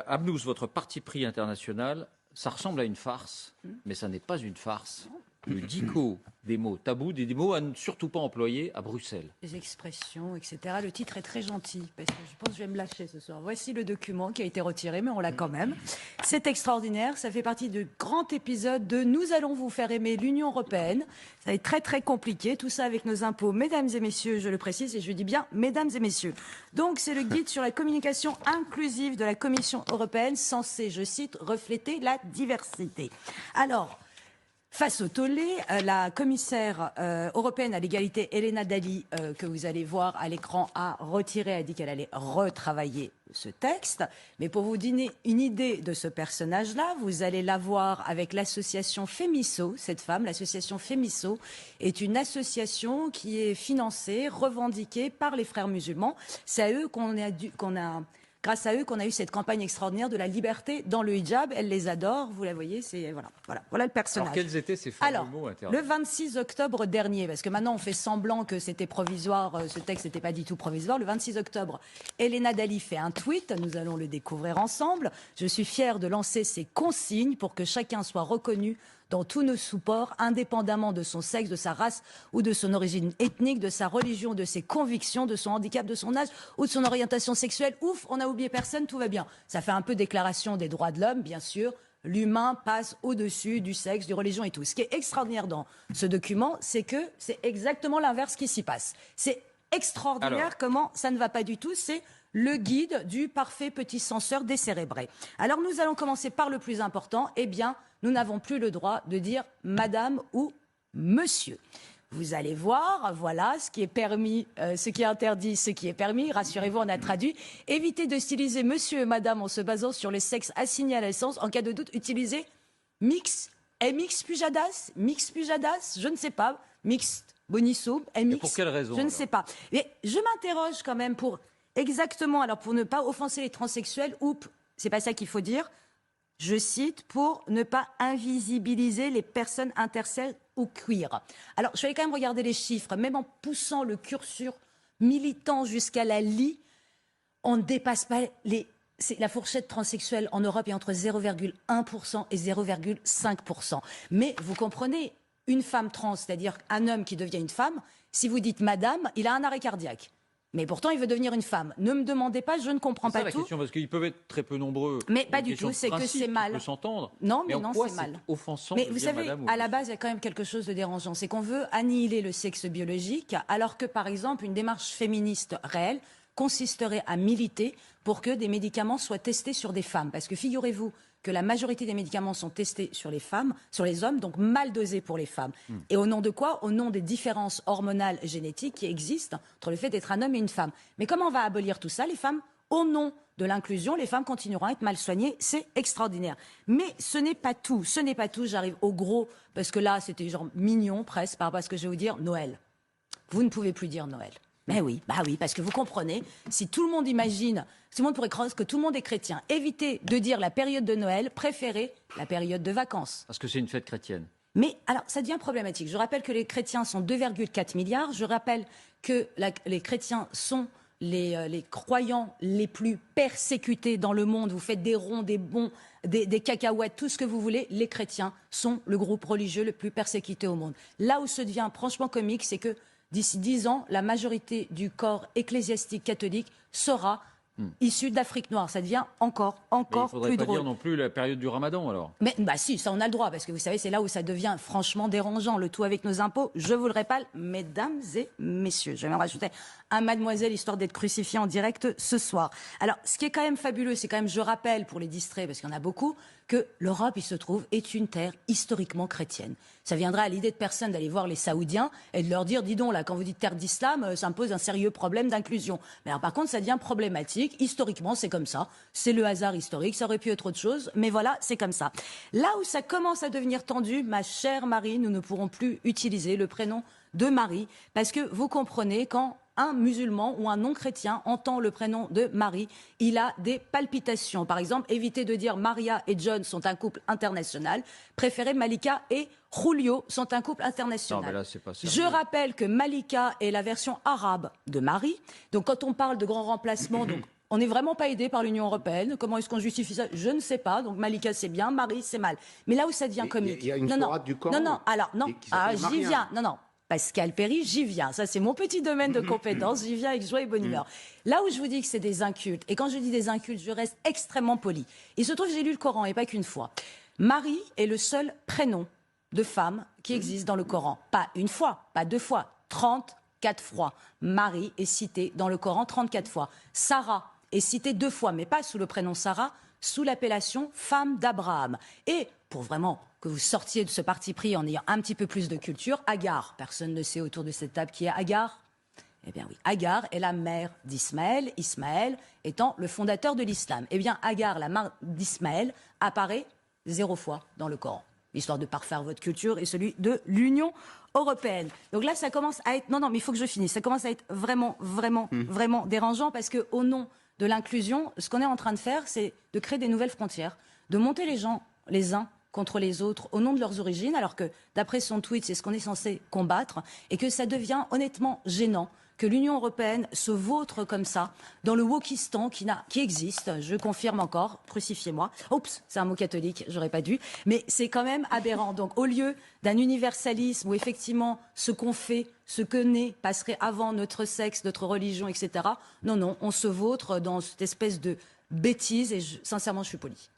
Abnous, votre parti pris international, ça ressemble à une farce, mais ça n'est pas une farce. Le dico des mots tabous, des mots à ne surtout pas employer à Bruxelles. Les expressions, etc. Le titre est très gentil, parce que je pense que je vais me lâcher ce soir. Voici le document qui a été retiré, mais on l'a quand même. C'est extraordinaire, ça fait partie du grand épisode de Nous allons vous faire aimer l'Union européenne. Ça va être très très compliqué, tout ça avec nos impôts, mesdames et messieurs, je le précise, et je dis bien mesdames et messieurs. Donc c'est le guide sur la communication inclusive de la Commission européenne, censé, je cite, refléter la diversité. Alors, face au tollé, la commissaire européenne à l'égalité, Helena Dalli, que vous allez voir à l'écran, a retiré, a dit qu'elle allait retravailler ce texte. Mais pour vous donner une idée de ce personnage-là, vous allez la voir avec l'association Femiso, cette femme. L'association Femiso est une association qui est financée, revendiquée par les frères musulmans. C'est à eux grâce à eux qu'on a eu cette campagne extraordinaire de la liberté dans le hijab. Elle les adore, vous la voyez, c'est voilà le personnage. Alors quels étaient ces fameux mots interdits ? Le 26 octobre dernier, parce que maintenant on fait semblant que c'était provisoire, ce texte n'était pas du tout provisoire. Le 26 octobre, Helena Dalli fait un tweet, nous allons le découvrir ensemble. Je suis fière de lancer ces consignes pour que chacun soit reconnu dans tous nos supports, indépendamment de son sexe, de sa race ou de son origine ethnique, de sa religion, de ses convictions, de son handicap, de son âge ou de son orientation sexuelle. Ouf, on n'a oublié personne, tout va bien. Ça fait un peu déclaration des droits de l'homme, bien sûr. L'humain passe au-dessus du sexe, de religion et tout. Ce qui est extraordinaire dans ce document, c'est que c'est exactement l'inverse qui s'y passe. C'est extraordinaire comment ça ne va pas du tout. C'est le guide du parfait petit censeur décérébré. Alors nous allons commencer par le plus important. Eh bien, nous n'avons plus le droit de dire madame ou monsieur. Vous allez voir, voilà ce qui est permis, ce qui est interdit, ce qui est permis. Rassurez-vous, on a traduit. Évitez de styliser monsieur et madame en se basant sur les sexes assignés à la naissance. En cas de doute, utilisez mix, MX pujadas, mix pujadas, je ne sais pas, mixte, bonisso, MX. Et pour quelle raison? Je ne sais pas. Mais je m'interroge quand même pour exactement, alors pour ne pas offenser les transsexuels ou, c'est pas ça qu'il faut dire, je cite, pour ne pas invisibiliser les personnes intersexes ou queer. Alors, je vais aller quand même regarder les chiffres, même en poussant le curseur militant jusqu'à la lie, on ne dépasse pas la fourchette transsexuelle en Europe est entre 0,1% et 0,5%. Mais vous comprenez, une femme trans, c'est-à-dire un homme qui devient une femme, si vous dites madame, il a un arrêt cardiaque. Mais pourtant, il veut devenir une femme. Ne me demandez pas, je ne comprends pas tout. C'est ça la question, parce qu'ils peuvent être très peu nombreux. Mais pas du tout, c'est que c'est mal. On peut s'entendre. Non, mais non, c'est mal. Offensant. Mais vous savez, à la base, il y a quand même quelque chose de dérangeant. C'est qu'on veut annihiler le sexe biologique, alors que, par exemple, une démarche féministe réelle consisterait à militer pour que des médicaments soient testés sur des femmes. Parce que figurez-vous que la majorité des médicaments sont testés sur les femmes, sur les hommes, donc mal dosés pour les femmes. Et au nom de quoi? Au nom des différences hormonales génétiques qui existent entre le fait d'être un homme et une femme. Mais comment on va abolir tout ça, les femmes? Au nom de l'inclusion, les femmes continueront à être mal soignées. C'est extraordinaire. Mais ce n'est pas tout. Ce n'est pas tout. J'arrive au gros, parce que là, c'était genre mignon, presque, par rapport à ce que je vais vous dire. Noël. Vous ne pouvez plus dire Noël. Mais oui, parce que vous comprenez, si tout le monde imagine, tout le monde pourrait croire que tout le monde est chrétien, évitez de dire la période de Noël, préférez la période de vacances. Parce que c'est une fête chrétienne. Mais alors, ça devient problématique. Je rappelle que les chrétiens sont 2,4 milliards. Je rappelle que les chrétiens sont les croyants les plus persécutés dans le monde. Vous faites des ronds, des bons, des cacahuètes, tout ce que vous voulez. Les chrétiens sont le groupe religieux le plus persécuté au monde. Là où ça devient franchement comique, c'est que d'ici 10 ans, la majorité du corps ecclésiastique catholique sera issue d'Afrique noire. Ça devient encore plus drôle. Il ne faudrait pas dire non plus la période du Ramadan, alors. Mais si, ça on a le droit, parce que vous savez, c'est là où ça devient franchement dérangeant. Le tout avec nos impôts, je vous le répète, mesdames et messieurs. Je vais en rajouter un mademoiselle, histoire d'être crucifié en direct ce soir. Alors, ce qui est quand même fabuleux, c'est quand même, je rappelle pour les distraits, parce qu'il y en a beaucoup, que l'Europe, il se trouve, est une terre historiquement chrétienne. Ça viendra à l'idée de personne d'aller voir les Saoudiens et de leur dire, dis donc, là, quand vous dites terre d'islam, ça me pose un sérieux problème d'inclusion. Mais alors, par contre, ça devient problématique. Historiquement, c'est comme ça. C'est le hasard historique. Ça aurait pu être autre chose. Mais voilà, c'est comme ça. Là où ça commence à devenir tendu, ma chère Marie, nous ne pourrons plus utiliser le prénom de Marie. Parce que vous comprenez, quand un musulman ou un non-chrétien entend le prénom de Marie, il a des palpitations. Par exemple, évitez de dire Maria et John sont un couple international. Préférez Malika et Julio sont un couple international. Non, mais là, c'est pas sérieux. Je rappelle que Malika est la version arabe de Marie. Donc quand on parle de grand remplacement, donc On n'est vraiment pas aidé par l'Union européenne. Comment est-ce qu'on justifie ça? Je ne sais pas. Donc Malika, c'est bien, Marie, c'est mal. Mais là où ça devient comique... Il y a une sourate du Coran. Non, alors, non. Ah, j'y viens. Non. Pascal Perry, j'y viens. Ça, c'est mon petit domaine de compétence. J'y viens avec joie et bonne humeur. Là où je vous dis que c'est des incultes, et quand je dis des incultes, je reste extrêmement poli. Il se trouve que j'ai lu le Coran, et pas qu'une fois. Marie est le seul prénom de femme qui existe dans le Coran. Pas une fois, pas 2 fois, 34 fois. Marie est citée dans le Coran 34 fois. Sarah est citée 2 fois, mais pas sous le prénom Sarah, sous l'appellation femme d'Abraham. Et pour vraiment que vous sortiez de ce parti pris en ayant un petit peu plus de culture, Agar. Personne ne sait autour de cette table qui est Agar. Eh bien oui, Agar est la mère d'Ismaël, Ismaël étant le fondateur de l'islam. Eh bien Agar, la mère d'Ismaël, apparaît 0 fois dans le Coran, histoire de parfaire votre culture et celui de l'Union européenne. Donc là, ça commence à être... Non, mais il faut que je finisse. Ça commence à être vraiment dérangeant parce qu'au nom de l'inclusion, ce qu'on est en train de faire, c'est de créer des nouvelles frontières, de monter les gens les uns contre les autres au nom de leurs origines, alors que, d'après son tweet, c'est ce qu'on est censé combattre, et que ça devient honnêtement gênant que l'Union européenne se vautre comme ça dans le wokistan qui existe, je confirme encore, crucifiez-moi. Oups, c'est un mot catholique, j'aurais pas dû, mais c'est quand même aberrant. Donc au lieu d'un universalisme où effectivement ce qu'on fait, ce que naît, passerait avant notre sexe, notre religion, etc., non, on se vautre dans cette espèce de bêtise et sincèrement je suis polie.